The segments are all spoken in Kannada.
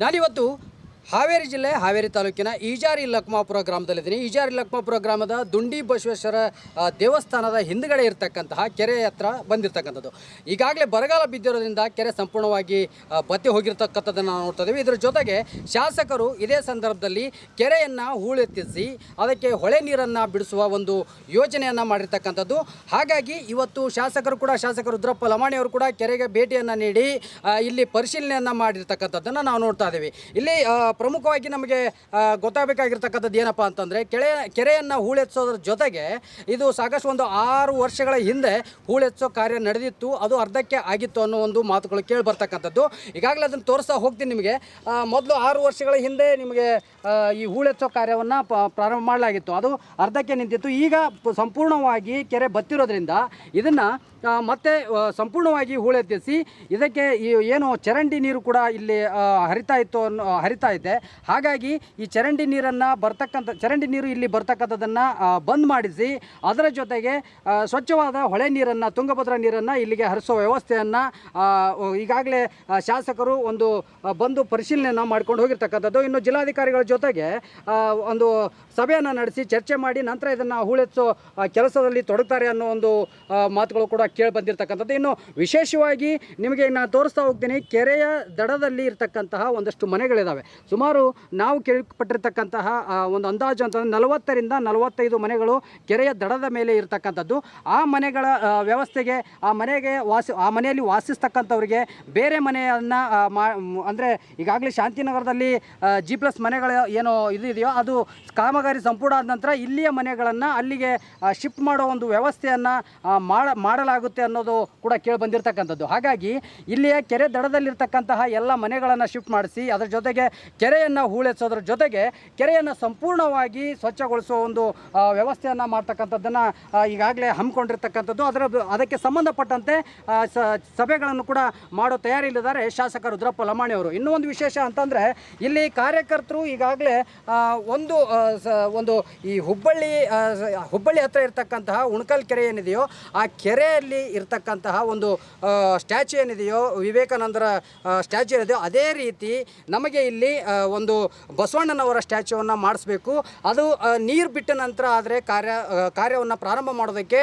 ನಾನಿವತ್ತು ಹಾವೇರಿ ಜಿಲ್ಲೆ ಹಾವೇರಿ ತಾಲೂಕಿನ ಈಜಾರಿ ಲಕ್ಮಾಪುರ ಗ್ರಾಮದಲ್ಲಿದ್ದೀನಿ. ಈಜಾರಿ ಲಕ್ಮಾಪುರ ಗ್ರಾಮದ ದುಂಡಿ ಬಸವೇಶ್ವರ ದೇವಸ್ಥಾನದ ಹಿಂದುಗಡೆ ಇರತಕ್ಕಂತಹ ಕೆರೆ ಹತ್ರ ಬಂದಿರತಕ್ಕಂಥದ್ದು. ಈಗಾಗಲೇ ಬರಗಾಲ ಬಿದ್ದಿರೋದ್ರಿಂದ ಕೆರೆ ಸಂಪೂರ್ಣವಾಗಿ ಬತ್ತಿ ಹೋಗಿರ್ತಕ್ಕಂಥದ್ದನ್ನು ನಾವು ನೋಡ್ತಾ ಇದ್ದೀವಿ. ಇದರ ಜೊತೆಗೆ ಶಾಸಕರು ಇದೇ ಸಂದರ್ಭದಲ್ಲಿ ಕೆರೆಯನ್ನು ಹೂಳೆತ್ತಿಸಿ ಅದಕ್ಕೆ ಹೊಳೆ ನೀರನ್ನು ಬಿಡಿಸುವ ಒಂದು ಯೋಜನೆಯನ್ನು ಮಾಡಿರ್ತಕ್ಕಂಥದ್ದು. ಹಾಗಾಗಿ ಇವತ್ತು ಶಾಸಕರು ರುದ್ರಪ್ಪ ಲಮಾಣಿಯವರು ಕೂಡ ಕೆರೆಗೆ ಭೇಟಿಯನ್ನು ನೀಡಿ ಇಲ್ಲಿ ಪರಿಶೀಲನೆಯನ್ನು ಮಾಡಿರ್ತಕ್ಕಂಥದ್ದನ್ನು ನಾವು ನೋಡ್ತಾ ಇದ್ದೀವಿ. ಇಲ್ಲಿ ಪ್ರಮುಖವಾಗಿ ನಮಗೆ ಗೊತ್ತಾಗಬೇಕಾಗಿರ್ತಕ್ಕಂಥದ್ದು ಏನಪ್ಪ ಅಂತಂದರೆ ಕೆರೆಯನ್ನು ಹೂಳೆತ್ಸೋದ್ರ ಜೊತೆಗೆ ಇದು ಸಾಕಷ್ಟು ಒಂದು 6 ವರ್ಷಗಳ ಹಿಂದೆ ಹೂಳೆತ್ಸೋ ಕಾರ್ಯ ನಡೆದಿತ್ತು, ಅದು ಅರ್ಧಕ್ಕೆ ಆಗಿತ್ತು ಅನ್ನೋ ಒಂದು ಮಾತುಗಳು ಕೇಳಿ ಬರ್ತಕ್ಕಂಥದ್ದು. ಈಗಾಗಲೇ ಅದನ್ನು ತೋರಿಸ್ತಾ ಹೋಗ್ತೀನಿ ನಿಮಗೆ. ಮೊದಲು 6 ವರ್ಷಗಳ ಹಿಂದೆ ನಿಮಗೆ ಈ ಹೂಳೆತ್ಸೋ ಕಾರ್ಯವನ್ನು ಪ್ರಾರಂಭ ಮಾಡಲಾಗಿತ್ತು, ಅದು ಅರ್ಧಕ್ಕೆ ನಿಂತಿತ್ತು. ಈಗ ಸಂಪೂರ್ಣವಾಗಿ ಕೆರೆ ಬತ್ತಿರೋದ್ರಿಂದ ಇದನ್ನು ಮತ್ತೆ ಸಂಪೂರ್ಣವಾಗಿ ಹೂಳೆತ್ತಿಸಿ ಇದಕ್ಕೆ ಏನು ಚರಂಡಿ ನೀರು ಕೂಡ ಇಲ್ಲಿ ಹರಿತಾ ಇದೆ. ಹಾಗಾಗಿ ಈ ಚರಂಡಿ ನೀರು ಇಲ್ಲಿ ಬರ್ತಕ್ಕಂಥದ್ದನ್ನು ಬಂದ್ ಮಾಡಿಸಿ ಅದರ ಜೊತೆಗೆ ಸ್ವಚ್ಛವಾದ ಹೊಳೆ ನೀರನ್ನು, ತುಂಗಭದ್ರಾ ನೀರನ್ನು ಇಲ್ಲಿಗೆ ಹರಿಸೋ ವ್ಯವಸ್ಥೆಯನ್ನು ಈಗಾಗಲೇ ಶಾಸಕರು ಬಂದು ಪರಿಶೀಲನೆಯನ್ನು ಮಾಡ್ಕೊಂಡು ಹೋಗಿರ್ತಕ್ಕಂಥದ್ದು. ಇನ್ನು ಜಿಲ್ಲಾಧಿಕಾರಿಗಳ ಜೊತೆಗೆ ಒಂದು ಸಭೆಯನ್ನು ನಡೆಸಿ ಚರ್ಚೆ ಮಾಡಿ ನಂತರ ಇದನ್ನು ಹೂಳೆತ್ತೋ ಕೆಲಸದಲ್ಲಿ ತೊಡಗ್ತಾರೆ ಅನ್ನೋ ಒಂದು ಮಾತುಗಳು ಕೂಡ ಕೇಳಿ ಬಂದಿರತಕ್ಕಂಥದ್ದು. ಇನ್ನು ವಿಶೇಷವಾಗಿ ನಿಮಗೆ ನಾನು ತೋರಿಸ್ತಾ ಹೋಗ್ತೀನಿ, ಕೆರೆಯ ದಡದಲ್ಲಿ ಇರತಕ್ಕಂತಹ ಒಂದಷ್ಟು ಮನೆಗಳಿದ್ದಾವೆ. ಸುಮಾರು ನಾವು ಕೇಳ್ಪಟ್ಟಿರ್ತಕ್ಕಂತಹ ಒಂದು ಅಂದಾಜು ಅಂತಂದರೆ 40ರಿಂದ 45 ಮನೆಗಳು ಕೆರೆಯ ದಡದ ಮೇಲೆ ಇರತಕ್ಕಂಥದ್ದು. ಆ ಮನೆಗಳ ವ್ಯವಸ್ಥೆಗೆ ಆ ಮನೆಯಲ್ಲಿ ವಾಸಿಸ್ತಕ್ಕಂಥವ್ರಿಗೆ ಬೇರೆ ಮನೆಯನ್ನು ಅಂದರೆ ಈಗಾಗಲೇ ಶಾಂತಿನಗರದಲ್ಲಿ G+ ಮನೆಗಳ ಏನೋ ಇದೆಯೋ ಅದು ಕಾಮಗಾರಿ ಸಂಪೂರ್ಣ ಆದ ನಂತರ ಇಲ್ಲಿಯ ಮನೆಗಳನ್ನು ಅಲ್ಲಿಗೆ ಶಿಫ್ಟ್ ಮಾಡೋ ಒಂದು ವ್ಯವಸ್ಥೆಯನ್ನು ಮಾಡಲಾಗುತ್ತೆ ಅನ್ನೋದು ಕೂಡ ಕೇಳಿ ಬಂದಿರತಕ್ಕಂಥದ್ದು. ಹಾಗಾಗಿ ಇಲ್ಲಿಯ ಕೆರೆ ದಡದಲ್ಲಿರ್ತಕ್ಕಂತಹ ಎಲ್ಲ ಮನೆಗಳನ್ನು ಶಿಫ್ಟ್ ಮಾಡಿಸಿ ಅದರ ಜೊತೆಗೆ ಕೆರೆಯನ್ನು ಹೂಳೆತ್ಸೋದ್ರ ಜೊತೆಗೆ ಕೆರೆಯನ್ನು ಸಂಪೂರ್ಣವಾಗಿ ಸ್ವಚ್ಛಗೊಳಿಸುವ ಒಂದು ವ್ಯವಸ್ಥೆಯನ್ನು ಮಾಡ್ತಕ್ಕಂಥದ್ದನ್ನು ಈಗಾಗಲೇ ಹಮ್ಮಿಕೊಂಡಿರ್ತಕ್ಕಂಥದ್ದು. ಅದಕ್ಕೆ ಸಂಬಂಧಪಟ್ಟಂತೆ ಸಭೆಗಳನ್ನು ಕೂಡ ಮಾಡೋ ತಯಾರಿಯಲ್ಲಿದ್ದಾರೆ ಶಾಸಕ ರುದ್ರಪ್ಪ ಲಮಾಣಿಯವರು. ಇನ್ನೂ ಒಂದು ವಿಶೇಷ ಅಂತಂದರೆ ಇಲ್ಲಿ ಕಾರ್ಯಕರ್ತರು ಈಗಾಗಲೇ ಒಂದು ಈ ಹುಬ್ಬಳ್ಳಿ ಹತ್ರ ಇರ್ತಕ್ಕಂತಹ ಉಣಕಲ್ ಕೆರೆ ಏನಿದೆಯೋ ಆ ಕೆರೆಯಲ್ಲಿ ಇರ್ತಕ್ಕಂತಹ ಒಂದು ಸ್ಟ್ಯಾಚ್ಯೂ ಏನಿದೆಯೋ, ವಿವೇಕಾನಂದರ ಸ್ಟ್ಯಾಚ್ಯೂ ಏನಿದೆಯೋ ಅದೇ ರೀತಿ ನಮಗೆ ಇಲ್ಲಿ ಒಂದು ಬಸವಣ್ಣನವರ ಸ್ಟ್ಯಾಚ್ಯೂವನ್ನು ಮಾಡಿಸ್ಬೇಕು. ಅದು ನೀರು ಬಿಟ್ಟ ನಂತರ ಆದರೆ ಕಾರ್ಯವನ್ನು ಪ್ರಾರಂಭ ಮಾಡೋದಕ್ಕೆ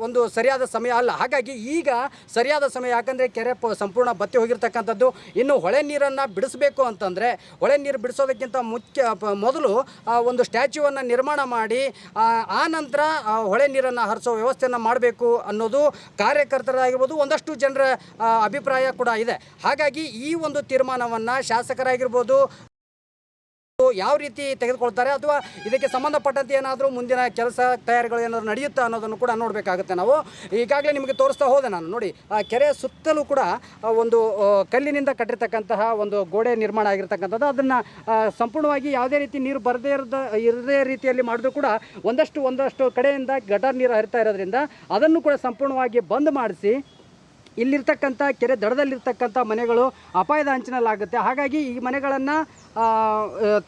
ಒಂದು ಸರಿಯಾದ ಸಮಯ ಅಲ್ಲ. ಹಾಗಾಗಿ ಈಗ ಸರಿಯಾದ ಸಮಯ, ಯಾಕಂದರೆ ಕೆರೆ ಸಂಪೂರ್ಣ ಬತ್ತಿ ಹೋಗಿರ್ತಕ್ಕಂಥದ್ದು. ಇನ್ನು ಹೊಳೆ ನೀರನ್ನು ಬಿಡಿಸಬೇಕು ಅಂತಂದರೆ ಹೊಳೆ ನೀರು ಬಿಡಿಸೋದಕ್ಕಿಂತ ಮೊದಲು ಒಂದು ಸ್ಟ್ಯಾಚ್ಯೂವನ್ನು ನಿರ್ಮಾಣ ಮಾಡಿ ಆ ನಂತರ ಹೊಳೆ ನೀರನ್ನು ಹರಿಸೋ ವ್ಯವಸ್ಥೆಯನ್ನು ಮಾಡಬೇಕು ಅನ್ನೋದು ಕಾರ್ಯಕರ್ತರಾಗಿರ್ಬೋದು, ಒಂದಷ್ಟು ಜನರ ಅಭಿಪ್ರಾಯ ಕೂಡ ಇದೆ. ಹಾಗಾಗಿ ಈ ಒಂದು ತೀರ್ಮಾನವನ್ನು ಶಾಸಕರಾಗಿರ್ಬೋದು ಯಾವ ರೀತಿ ತೆಗೆದುಕೊಳ್ತಾರೆ ಅಥವಾ ಇದಕ್ಕೆ ಸಂಬಂಧಪಟ್ಟಂತೆ ಏನಾದರೂ ಮುಂದಿನ ಕೆಲಸ ತಯಾರಿಗಳು ಏನಾದರೂ ನಡೆಯುತ್ತಾ ಅನ್ನೋದನ್ನು ಕೂಡ ನೋಡಬೇಕಾಗುತ್ತೆ. ನಾವು ಈಗಾಗಲೇ ನಿಮಗೆ ತೋರಿಸ್ತಾ ಹೋದೆ ನಾನು. ನೋಡಿ, ಆ ಕೆರೆಯ ಸುತ್ತಲೂ ಕೂಡ ಒಂದು ಕಲ್ಲಿನಿಂದ ಕಟ್ಟಿರ್ತಕ್ಕಂತಹ ಒಂದು ಗೋಡೆ ನಿರ್ಮಾಣ ಆಗಿರ್ತಕ್ಕಂಥದ್ದು. ಅದನ್ನು ಸಂಪೂರ್ಣವಾಗಿ ಯಾವುದೇ ರೀತಿ ನೀರು ಇರದೇ ರೀತಿಯಲ್ಲಿ ಮಾಡಿದ್ರು ಕೂಡ ಒಂದಷ್ಟು ಕಡೆಯಿಂದ ಗಟಾರ್ ನೀರು ಹರಿತಾ ಇರೋದ್ರಿಂದ ಅದನ್ನು ಕೂಡ ಸಂಪೂರ್ಣವಾಗಿ ಬಂದ್ ಮಾಡಿಸಿ ಇಲ್ಲಿರ್ತಕ್ಕಂಥ ಕೆರೆ ದಡದಲ್ಲಿರ್ತಕ್ಕಂಥ ಮನೆಗಳು ಅಪಾಯದ ಅಂಚಿನಲ್ಲಾಗುತ್ತೆ. ಹಾಗಾಗಿ ಈ ಮನೆಗಳನ್ನು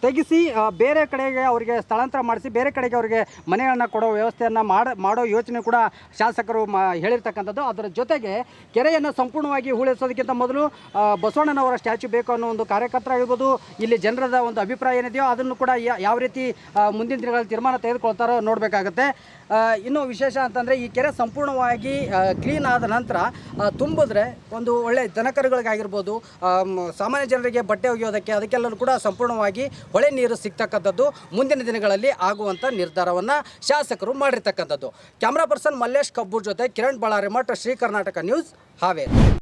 ತೆಗೆಸಿ ಬೇರೆ ಕಡೆಗೆ ಅವರಿಗೆ ಸ್ಥಳಾಂತರ ಮಾಡಿಸಿ ಬೇರೆ ಕಡೆಗೆ ಅವರಿಗೆ ಮನೆಗಳನ್ನು ಕೊಡೋ ವ್ಯವಸ್ಥೆಯನ್ನು ಮಾಡೋ ಯೋಚನೆ ಕೂಡ ಶಾಸಕರು ಹೇಳಿರ್ತಕ್ಕಂಥದ್ದು. ಅದರ ಜೊತೆಗೆ ಕೆರೆಯನ್ನು ಸಂಪೂರ್ಣವಾಗಿ ಹೂಳೆಸೋದಕ್ಕಿಂತ ಮೊದಲು ಬಸವಣ್ಣನವರ ಸ್ಟ್ಯಾಚ್ಯೂ ಬೇಕು ಅನ್ನೋ ಒಂದು ಕಾರ್ಯಕರ್ತರಾಗಿರ್ಬೋದು, ಇಲ್ಲಿ ಜನರದ ಒಂದು ಅಭಿಪ್ರಾಯ ಏನಿದೆಯೋ ಅದನ್ನು ಕೂಡ ಯಾವ ರೀತಿ ಮುಂದಿನ ದಿನಗಳಲ್ಲಿ ತೀರ್ಮಾನ ತೆಗೆದುಕೊಳ್ತಾರೋ ನೋಡಬೇಕಾಗುತ್ತೆ. ಇನ್ನೂ ವಿಶೇಷ ಅಂತಂದರೆ ಈ ಕೆರೆ ಸಂಪೂರ್ಣವಾಗಿ ಕ್ಲೀನ್ ಆದ ನಂತರ ತುಂಬಿದ್ರೆ ಒಂದು ಒಳ್ಳೆ ದನಕರುಗಳಿಗಾಗಿರ್ಬೋದು, ಸಾಮಾನ್ಯ ಜನರಿಗೆ ಬಟ್ಟೆ ಒಗೆಯೋದಕ್ಕೆ ಅದಕ್ಕೆಲ್ಲರೂ ಕೂಡ ಸಂಪೂರ್ಣವಾಗಿ ಹೊಳೆ ನೀರು ಸಿಗ್ತಕ್ಕಂಥದ್ದು ಮುಂದಿನ ದಿನಗಳಲ್ಲಿ ಆಗುವಂಥ ನಿರ್ಧಾರವನ್ನು ಶಾಸಕರು ಮಾಡಿರ್ತಕ್ಕಂಥದ್ದು. ಕ್ಯಾಮ್ರಾ ಪರ್ಸನ್ ಮಲ್ಲೇಶ್ ಕಬ್ಬೂರ್ ಜೊತೆ ಕಿರಣ್ ಬಳ್ಳಾರಿ ಮಠ, ಶ್ರೀ ಕರ್ನಾಟಕ ನ್ಯೂಸ್, ಹಾವೇರಿ.